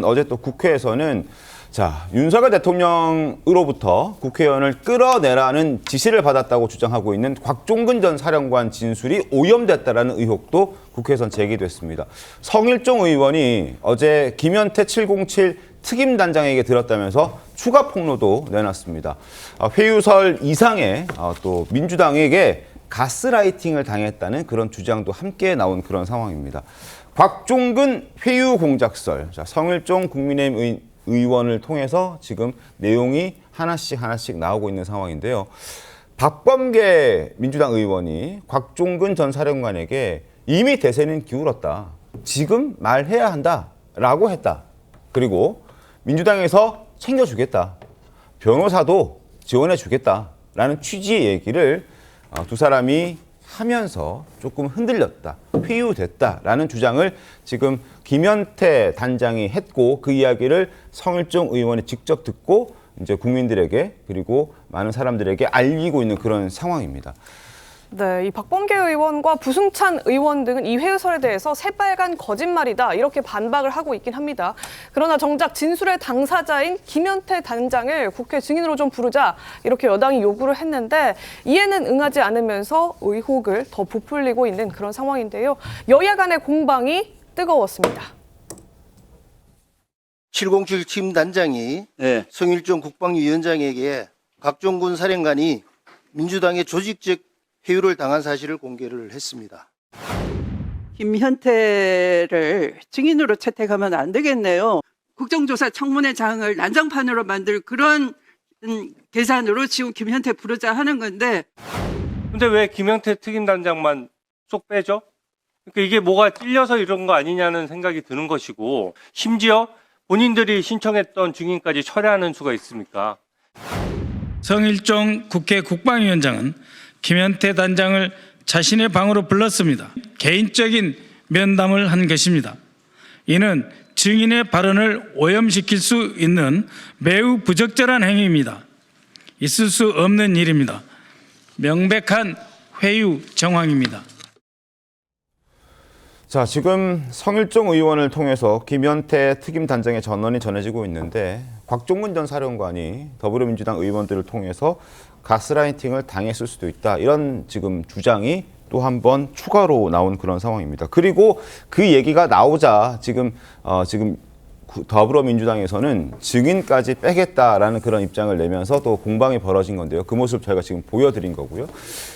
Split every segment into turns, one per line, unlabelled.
어제 또 국회에서는 자, 윤석열 대통령으로부터 국회의원을 끌어내라는 지시를 받았다고 주장하고 있는 곽종근 전 사령관 진술이 오염됐다라는 의혹도 국회에선 제기됐습니다. 성일종 의원이 어제 김현태 707 특임단장에게 들었다면서 추가 폭로도 내놨습니다. 회유설 이상의 또 민주당에게 가스라이팅을 당했다는 그런 주장도 함께 나온 그런 상황입니다. 곽종근 회유 공작설, 자, 성일종 국민의힘 의원을 통해서 지금 내용이 하나씩 나오고 있는 상황인데요. 박범계 민주당 의원이 곽종근 전 사령관에게 이미 대세는 기울었다. 지금 말해야 한다라고 했다. 그리고 민주당에서 챙겨주겠다. 변호사도 지원해주겠다라는 취지의 얘기를 두 사람이 하면서 조금 흔들렸다, 회유됐다라는 주장을 지금 김현태 단장이 했고 그 이야기를 성일종 의원이 직접 듣고 이제 국민들에게 그리고 많은 사람들에게 알리고 있는 그런 상황입니다.
네, 이 박범계 의원과 부승찬 의원 등은 이 회유설에 대해서 새빨간 거짓말이다 이렇게 반박을 하고 있긴 합니다. 그러나 정작 진술의 당사자인 김현태 단장을 국회 증인으로 좀 부르자 이렇게 여당이 요구를 했는데 이에는 응하지 않으면서 의혹을 더 부풀리고 있는 그런 상황인데요. 여야 간의 공방이 뜨거웠습니다.
707 팀단장이 성일종 국방위원장에게 곽종근 사령관이 민주당의 조직적 회유를 당한 사실을 공개를 했습니다.
김현태를 증인으로 채택하면 안 되겠네요. 국정조사 청문회장을 난장판으로 만들 그런 계산으로 지금 김현태 부르자 하는 건데.
근데 왜 김현태 특임단장만 쏙 빼죠? 그러니까 이게 뭐가 찔려서 이런 거 아니냐는 생각이 드는 것이고 심지어 본인들이 신청했던 증인까지 철회하는 수가 있습니까?
성일종 국회 국방위원장은 김현태 단장을 자신의 방으로 불렀습니다. 개인적인 면담을 한 것입니다. 이는 증인의 발언을 오염시킬 수 있는 매우 부적절한 행위입니다. 있을 수 없는 일입니다. 명백한 회유 정황입니다.
자, 지금 성일종 의원을 통해서 김현태 특임단장의 전원이 전해지고 있는데 곽종근 전 사령관이 더불어민주당 의원들을 통해서 가스라이팅을 당했을 수도 있다. 이런 지금 주장이 또 한 번 추가로 나온 그런 상황입니다. 그리고 그 얘기가 나오자 지금 더불어민주당에서는 증인까지 빼겠다라는 그런 입장을 내면서 또 공방이 벌어진 건데요. 그 모습 저희가 지금 보여드린 거고요.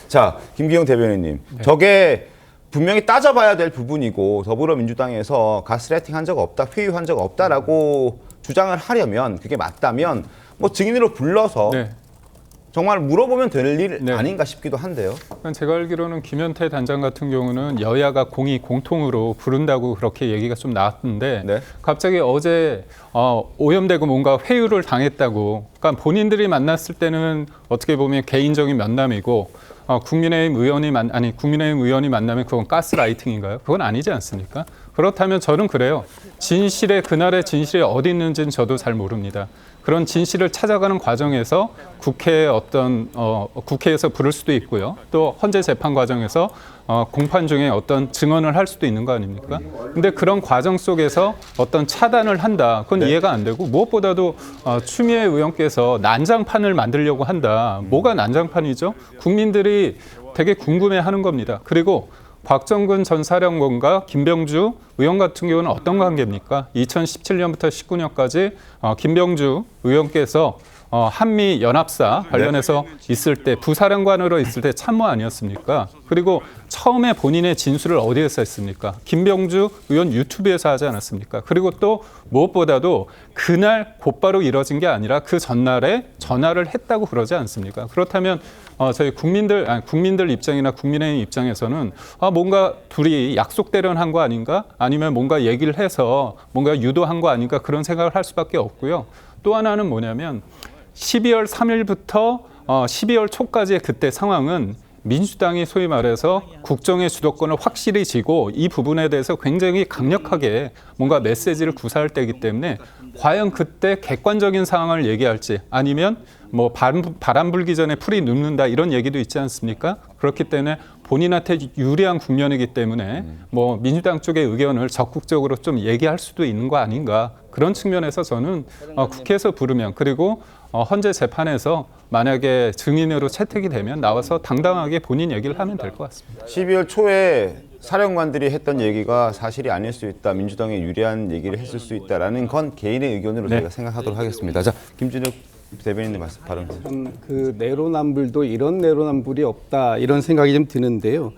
자, 김기영 대변인님, 저게 분명히 따져봐야 될 부분이고 더불어민주당에서 가스라이팅 한 적 없다, 회유한 적 없다라고 주장을 하려면 그게 맞다면 뭐 증인으로 불러서 정말 물어보면 될 일 아닌가 싶기도 한데요.
제가 알기로는 김현태 단장 같은 경우는 여야가 공통으로 부른다고 그렇게 얘기가 좀 나왔는데 갑자기 어제 오염되고 뭔가 회유를 당했다고. 그러니까 본인들이 만났을 때는 어떻게 보면 개인적인 면담이고 국민의힘 의원이 만나면 그건 가스라이팅인가요? 그건 아니지 않습니까? 그렇다면 저는 그래요. 그날의 진실이 어디 있는지는 저도 잘 모릅니다. 그런 진실을 찾아가는 과정에서 국회에서 부를 수도 있고요. 또 헌재 재판 과정에서 공판 중에 어떤 증언을 할 수도 있는 거 아닙니까? 근데 그런 과정 속에서 어떤 차단을 한다. 그건 이해가 안 되고 무엇보다도 추미애 의원께서 난장판을 만들려고 한다. 뭐가 난장판이죠? 국민들이 되게 궁금해하는 겁니다. 그리고 곽종근 전 사령관과 김병주 의원 같은 경우는 어떤 관계입니까? 2017년부터 19년까지 김병주 의원께서 한미 연합사 관련해서 있을 때 부사령관으로 있을 때 참모 아니었습니까? 그리고 처음에 본인의 진술을 어디에서 했습니까? 김병주 의원 유튜브에서 하지 않았습니까? 그리고 또 무엇보다도 그날 곧바로 이뤄진 게 아니라 그 전날에 전화를 했다고 그러지 않습니까? 그렇다면 저희 국민들 입장이나 국민의힘 입장에서는 뭔가 둘이 약속대로 한 거 아닌가? 아니면 뭔가 얘기를 해서 뭔가 유도한 거 아닌가? 그런 생각을 할 수밖에 없고요. 또 하나는 뭐냐면 12월 3일부터 12월 초까지의 그때 상황은 민주당이 소위 말해서 국정의 주도권을 확실히 쥐고 이 부분에 대해서 굉장히 강력하게 뭔가 메시지를 구사할 때이기 때문에 과연 그때 객관적인 상황을 얘기할지 아니면 뭐 바람 불기 전에 풀이 눕는다 이런 얘기도 있지 않습니까? 그렇기 때문에 본인한테 유리한 국면이기 때문에 뭐 민주당 쪽의 의견을 적극적으로 좀 얘기할 수도 있는 거 아닌가 그런 측면에서 저는 국회에서 부르면 그리고 헌재 재판에서 만약에 증인으로 채택이 되면 나와서 당당하게 본인 얘기를 하면 될 것 같습니다.
12월 초에 사령관들이 했던 얘기가 사실이 아닐 수 있다. 민주당에 유리한 얘기를 했을 수 있다라는 건 개인의 의견으로
네.
저희가 생각하도록 하겠습니다. 자, 김준욱 대변인님 말씀 발언.
그 내로남불도 이런 내로남불이 없다 이런 생각이 좀 드는데요.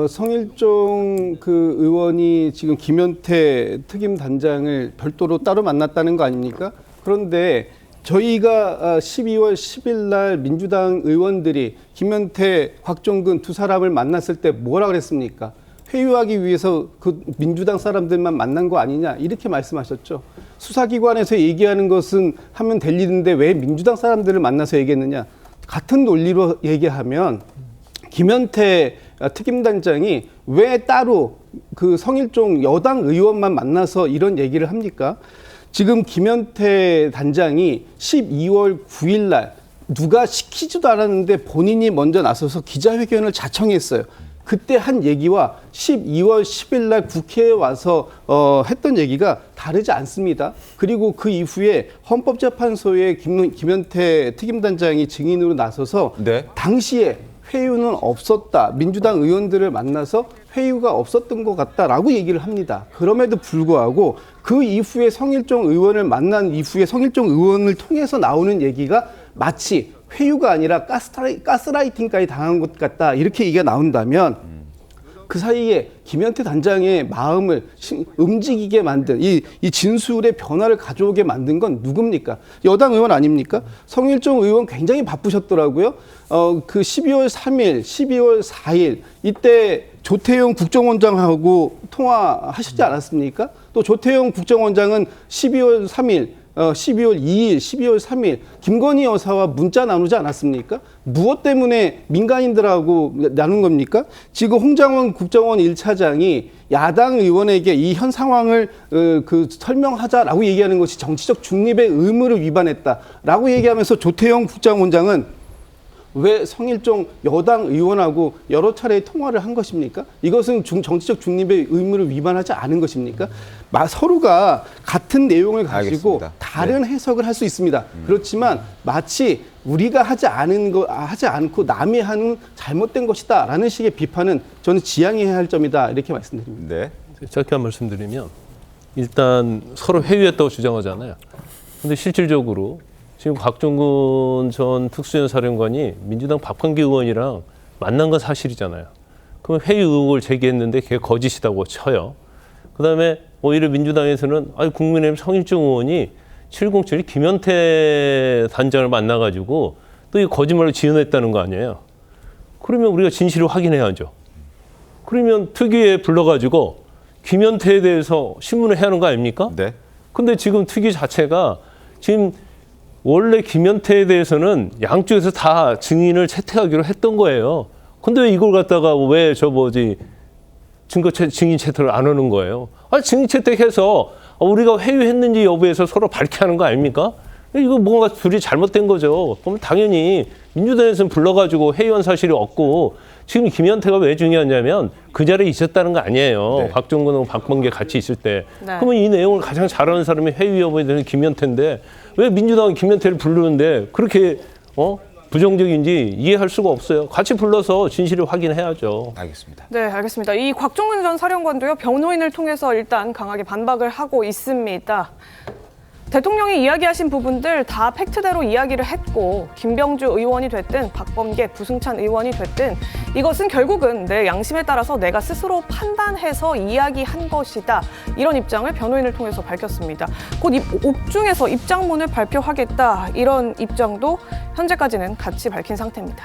성일종 그 의원이 지금 김현태 특임 단장을 별도로 따로 만났다는 거 아닙니까? 그런데 저희가 12월 10일 날 민주당 의원들이 김현태, 곽종근 두 사람을 만났을 때 뭐라 그랬습니까? 회유하기 위해서 그 민주당 사람들만 만난 거 아니냐 이렇게 말씀하셨죠. 수사기관에서 얘기하는 것은 하면 될 일인데 왜 민주당 사람들을 만나서 얘기했느냐. 같은 논리로 얘기하면 김현태 특임단장이 왜 따로 그 성일종 여당 의원만 만나서 이런 얘기를 합니까? 지금 김현태 단장이 12월 9일 날 누가 시키지도 않았는데 본인이 먼저 나서서 기자회견을 자청했어요. 그때 한 얘기와 12월 10일 날 국회에 와서 했던 얘기가 다르지 않습니다. 그리고 그 이후에 헌법재판소에 김현태 특임단장이 증인으로 나서서
네.
당시에 회유는 없었다. 민주당 의원들을 만나서 회유가 없었던 것 같다라고 얘기를 합니다. 그럼에도 불구하고 그 이후에 성일종 의원을 만난 이후에 성일종 의원을 통해서 나오는 얘기가 마치 회유가 아니라 가스라이팅까지 당한 것 같다. 이렇게 얘기가 나온다면 그 사이에 김현태 단장의 마음을 움직이게 만든 이 진술의 변화를 가져오게 만든 건 누굽니까? 여당 의원 아닙니까? 성일종 의원 굉장히 바쁘셨더라고요. 그 12월 3일, 12월 4일 이때 조태용 국정원장하고 통화하시지 않았습니까? 또 조태용 국정원장은 12월 3일 12월 2일, 12월 3일 김건희 여사와 문자 나누지 않았습니까? 무엇 때문에 민간인들하고 나눈 겁니까? 지금 홍장원 국정원 1차장이 야당 의원에게 이 현 상황을 설명하자라고 얘기하는 것이 정치적 중립의 의무를 위반했다라고 얘기하면서 조태용 국정원장은 왜 성일종 여당 의원하고 여러 차례 통화를 한 것입니까? 이것은 정치적 중립의 의무를 위반하지 않은 것입니까? 서로가 같은 내용을 가지고
알겠습니다.
다른 해석을 할 수 있습니다. 그렇지만 마치 우리가 하지 않고 남이 하는 잘못된 것이다라는 식의 비판은 저는 지양해야 할 점이다 이렇게 말씀드립니다.
네.
짧게 한 말씀드리면 일단 서로 회유했다고 주장하잖아요. 근데 실질적으로 지금 곽종근 전 특수현 사령관이 민주당 박범계 의원이랑 만난 건 사실이잖아요. 그럼 회유 의혹을 제기했는데 그게 거짓이라고 쳐요. 그다음에 오히려 민주당에서는 국민의힘 성일종 의원이 707 김현태 단장을 만나가지고 또 이 거짓말을 지어냈다는 거 아니에요. 그러면 우리가 진실을 확인해야죠. 그러면 특위에 불러가지고 김현태에 대해서 신문을 해야 하는 거 아닙니까?
네.
근데 지금 특위 자체가 지금 원래 김현태에 대해서는 양쪽에서 다 증인을 채택하기로 했던 거예요. 근데 왜 이걸 갖다가 왜 증인 채택을 안 하는 거예요? 증인 채택해서 우리가 회유했는지 여부에서 서로 밝게 하는 거 아닙니까? 이거 뭔가 둘이 잘못된 거죠. 그러면 당연히 민주당에서는 불러가지고 회유한 사실이 없고 지금 김현태가 왜 중요하냐면 그 자리에 있었다는 거 아니에요.
네.
곽종근하고 박범계 같이 있을 때.
네.
그러면 이 내용을 가장 잘 아는 사람이 회유 여부에 대한 김현태인데 왜 민주당은 김현태를 부르는데 그렇게 부정적인지 이해할 수가 없어요. 같이 불러서 진실을 확인해야죠.
알겠습니다.
네, 알겠습니다. 이 곽종근 전 사령관도요, 변호인을 통해서 일단 강하게 반박을 하고 있습니다. 대통령이 이야기하신 부분들 다 팩트대로 이야기를 했고 김병주 의원이 됐든 박범계, 부승찬 의원이 됐든 이것은 결국은 내 양심에 따라서 내가 스스로 판단해서 이야기한 것이다. 이런 입장을 변호인을 통해서 밝혔습니다. 곧 옥중에서 입장문을 발표하겠다. 이런 입장도 현재까지는 같이 밝힌 상태입니다.